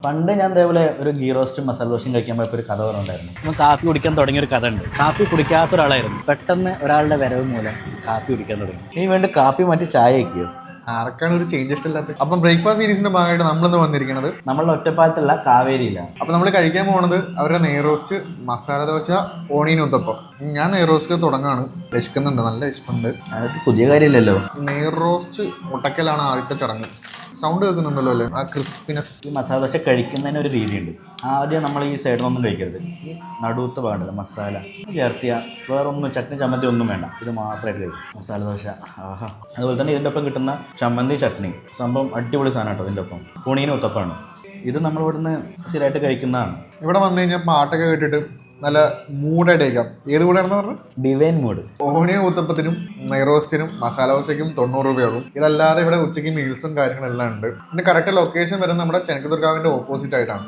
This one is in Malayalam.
പണ്ട് ഞാൻ അതേപോലെ ഒരു ഗീ റോസ്റ്റും മസാല ദോശയും കഴിക്കാൻ പോയപ്പോൾ ഒരു കഥ പറഞ്ഞിട്ടുണ്ടായിരുന്നു. നമ്മൾ കാപ്പി കുടിക്കാൻ തുടങ്ങിയ ഒരു കഥ ഉണ്ട്. കാപ്പി കുടിക്കാത്ത ഒരാളായിരുന്നു. പെട്ടെന്ന് ഒരാളുടെ വരവ് മൂലം കാപ്പി കുടിക്കാൻ തുടങ്ങി. നീ വേണ്ടി കാപ്പി മാറ്റി ചായ വയ്ക്കുകയോ? ആർക്കാണ് ഒരു ചേഞ്ച് ഇഷ്ടമില്ലാത്തത്? അപ്പം ബ്രേക്ക്ഫാസ്റ്റ് സീരീസിന്റെ ഭാഗമായിട്ട് നമ്മളിന്ന് വന്നിരിക്കുന്നത് നമ്മളുടെ ഒറ്റപ്പാലത്തുള്ള കാവേരിയില്ല. അപ്പം നമ്മൾ കഴിക്കാൻ പോകുന്നത് അവരുടെ നെയ് റോസ്റ്റ്, മസാല ദോശ, ഓണിയൻ ഉത്തപ്പം. ഞാൻ നെയ് റോസ്റ്റ് തുടങ്ങാണ്. വിശക്കുന്നുണ്ട്, നല്ല വിശപ്പുണ്ട്. അതൊക്കെ പുതിയ കാര്യമില്ലല്ലോ. നെയ് റോസ്റ്റ് മുട്ടക്കലാണ് ആദ്യത്തെ ചടങ്ങ്. സൗണ്ട് കേൾക്കുന്നുണ്ടല്ലോ അല്ലേ? ആ ക്രിസ്പിനെസ്. ഈ മസാല ദോശ കഴിക്കുന്നതിന് ഒരു രീതിയുണ്ട്. ആദ്യം നമ്മൾ ഈ സൈഡിലൊന്നും കഴിക്കരുത്. ഈ നടുവത്ത് പാടില്ല, മസാല ചേർത്തിയ വേറൊന്നും ചട്നി ചമ്മന്തി ഒന്നും വേണ്ട. ഇത് മാത്രമായിട്ട് കഴിക്കും മസാല ദോശ. ആഹാ. അതുപോലെ തന്നെ ഇതിൻ്റെ ഒപ്പം കിട്ടുന്ന ചമ്മന്തി ചട്നി സംഭവം അടിപൊളി സാധനം കേട്ടോ. ഇതിൻ്റെ ഒപ്പം ഊണിയനും ഉത്തപ്പമാണ്. ഇത് നമ്മൾ ഇവിടുന്ന് സ്ഥിരമായിട്ട് കഴിക്കുന്നതാണ്. ഇവിടെ വന്നു കഴിഞ്ഞാൽ പാട്ടൊക്കെ കേട്ടിട്ട് നല്ല മൂഡായിട്ട് കഴിക്കാം. ഏത് കൂടെയാണെന്ന് പറഞ്ഞത്? Divine mood. ഓണിയൻ ഊത്തപ്പത്തിനും നെയ് റോസ്റ്റിനും മസാല ദോശയ്ക്കും 90 രൂപയുള്ളൂ. ഇതല്ലാതെ ഇവിടെ ഉച്ചയ്ക്ക് മീൽസും കാര്യങ്ങളെല്ലാം ഉണ്ട്. പിന്നെ കറക്റ്റ് ലൊക്കേഷൻ വരുന്നത് നമ്മുടെ ചെനക്കദുർഗാവിൻ്റെ ഓപ്പോസിറ്റ് ആയിട്ടാണ്.